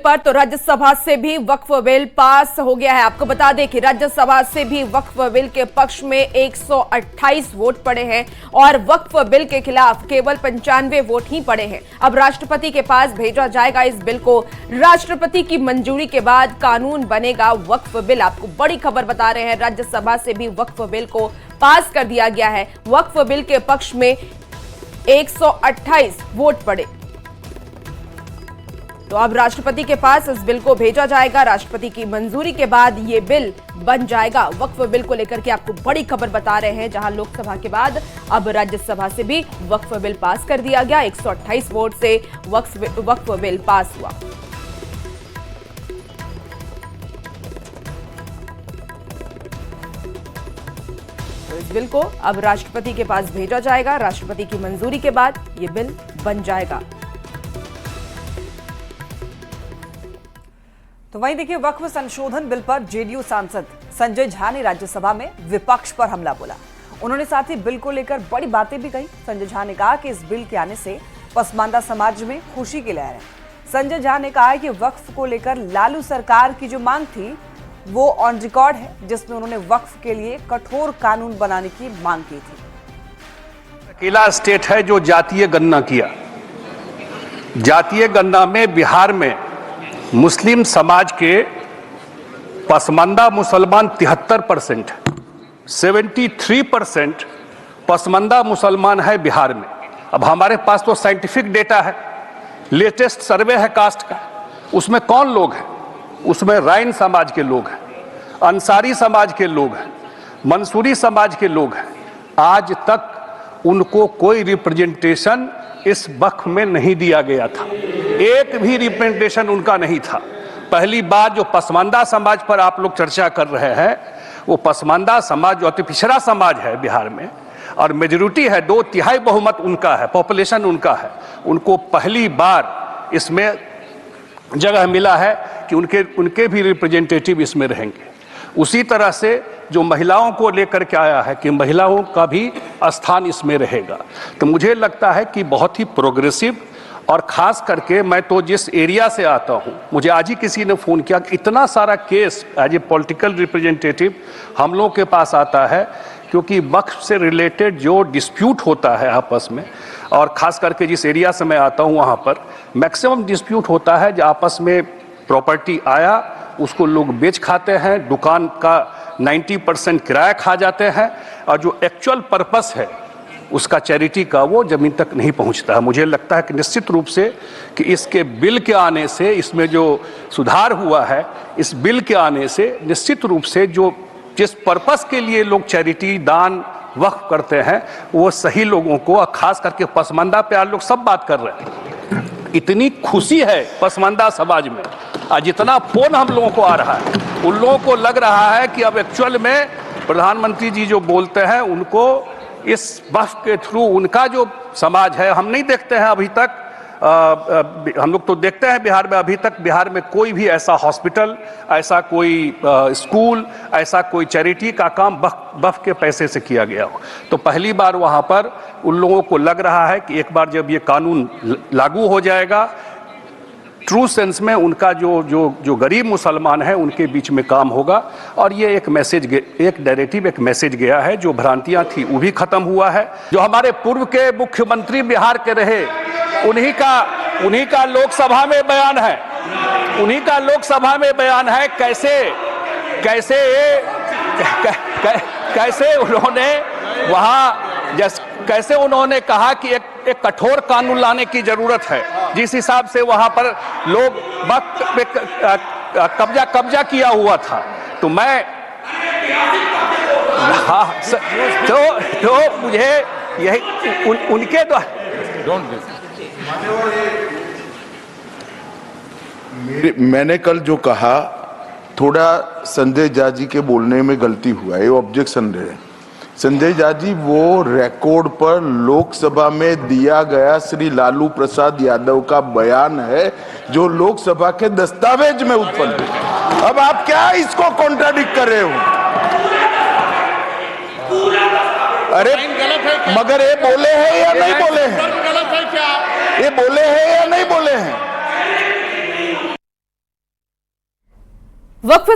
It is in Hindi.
पर तो राज्यसभा से भी वक्फ बिल पास हो गया है। आपको बता दें कि राज्यसभा से भी वक्फ बिल के पक्ष में 128 वोट पड़े हैं और वक्फ बिल के खिलाफ केवल 95 वोट ही पड़े हैं। अब राष्ट्रपति के पास भेजा जाएगा इस बिल को। राष्ट्रपति की मंजूरी के बाद कानून बनेगा वक्फ बिल। आपको बड़ी खबर बता रहे हैं, राज्यसभा से भी वक्फ बिल को पास कर दिया गया है। वक्फ बिल के पक्ष में 128 वोट पड़े। तो अब राष्ट्रपति के पास इस बिल को भेजा जाएगा। राष्ट्रपति की मंजूरी के बाद ये बिल बन जाएगा। वक्फ बिल को लेकर के आपको बड़ी खबर बता रहे हैं, जहां लोकसभा के बाद अब राज्यसभा से भी वक्फ बिल पास कर दिया गया। 128 वोट से वक्फ बिल पास हुआ। तो इस बिल को अब राष्ट्रपति के पास भेजा जाएगा। राष्ट्रपति की मंजूरी के बाद ये बिल बन जाएगा। तो वहीं देखिए, वक्फ संशोधन बिल पर जेडीयू सांसद संजय झा ने राज्यसभा में विपक्ष पर हमला बोला। उन्होंने साथ ही बिल को लेकर बड़ी बातें भी कही। संजय झा ने कहा कि इस बिल के आने से पसमानदा समाज में खुशी की लहर है। संजय झा ने कहा कि वक्फ को लेकर लालू सरकार की जो मांग थी वो ऑन रिकॉर्ड है, जिसमें उन्होंने वक्फ के लिए कठोर कानून बनाने की मांग की थी। अकेला स्टेट है जो जातीय गणना किया। जातीय गणना में बिहार में मुस्लिम समाज के पसमानदा मुसलमान 73%, 73% पसमानदा मुसलमान है बिहार में। अब हमारे पास तो साइंटिफिक डेटा है, लेटेस्ट सर्वे है कास्ट का। उसमें कौन लोग हैं? उसमें राइन समाज के लोग हैं, अंसारी समाज के लोग हैं, मंसूरी समाज के लोग हैं। आज तक उनको कोई रिप्रेजेंटेशन इस वक्फ में नहीं दिया गया था। एक भी रिप्रेजेंटेशन उनका नहीं था। पहली बात, जो पसमानदा समाज पर आप लोग चर्चा कर रहे हैं, वो पसमानदा समाज जो अति पिछड़ा समाज है बिहार में और मेजॉरिटी है, 2/3 बहुमत उनका है, पॉपुलेशन उनका है। उनको पहली बार इसमें जगह मिला है कि उनके भी रिप्रेजेंटेटिव इसमें रहेंगे। उसी तरह से जो महिलाओं को लेकर के आया है कि महिलाओं का भी स्थान इसमें रहेगा। तो मुझे लगता है कि बहुत ही प्रोग्रेसिव, और ख़ास करके मैं तो जिस एरिया से आता हूँ, मुझे आज ही किसी ने फ़ोन किया कि इतना सारा case as a political representative हम लोग के पास आता है, क्योंकि वक्फ से रिलेटेड जो डिस्प्यूट होता है आपस में, और ख़ास करके जिस एरिया से मैं आता हूँ वहाँ पर मैक्सिमम डिस्प्यूट होता है जो आपस में प्रॉपर्टी आया उसको लोग बेच खाते हैं, दुकान का 90% किराया खा जाते हैं, और जो एक्चुअल पर्पस है उसका चैरिटी का वो ज़मीन तक नहीं पहुंचता है। मुझे लगता है कि निश्चित रूप से कि इसके बिल के आने से, इसमें जो सुधार हुआ है, इस बिल के आने से निश्चित रूप से जो जिस पर्पस के लिए लोग चैरिटी दान वक्फ करते हैं वो सही लोगों को, और ख़ास करके पसमानदा पे आप लोग सब बात कर रहे हैं। इतनी खुशी है पसमानदा समाज में, और जितना फोन हम लोगों को आ रहा है, उन लोगों को लग रहा है कि अब एक्चुअल में प्रधानमंत्री जी जो बोलते हैं उनको इस वक्फ के थ्रू उनका जो समाज है, हम नहीं देखते हैं अभी तक, हम लोग तो देखते हैं बिहार में, अभी तक बिहार में कोई भी ऐसा हॉस्पिटल, ऐसा कोई स्कूल, ऐसा कोई चैरिटी का काम वक्फ के पैसे से किया गया हो। तो पहली बार वहाँ पर उन लोगों को लग रहा है कि एक बार जब ये कानून लागू हो जाएगा, ट्रू सेंस में उनका जो गरीब मुसलमान है उनके बीच में काम होगा। और ये एक मैसेज, एक नैरेटिव, एक मैसेज गया है। जो भ्रांतियां थी वो भी खत्म हुआ है। जो हमारे पूर्व के मुख्यमंत्री बिहार के रहे, उन्हीं का लोकसभा में बयान है, उन्हीं का लोकसभा में बयान है कैसे उन्होंने वहाँ कैसे उन्होंने कहा कि एक कठोर कानून लाने की जरूरत है, जिस हिसाब से वहां पर लोग वक्त पे कब्जा किया हुआ था। तो मैं तो मुझे यही उनके द्वारा मैंने कल जो कहा, थोड़ा संजय झा जी के बोलने में गलती हुआ, ये ऑब्जेक्शन रहे। संजय झा जी, वो रिकॉर्ड पर लोकसभा में दिया गया श्री लालू प्रसाद यादव का बयान है जो लोकसभा के दस्तावेज में उत्पन्न है। अब आप क्या इसको कॉन्ट्राडिक्ट कर रहे हो? अरे मगर ये बोले हैं या नहीं बोले हैं? ये बोले हैं या नहीं बोले हैं? वक्फ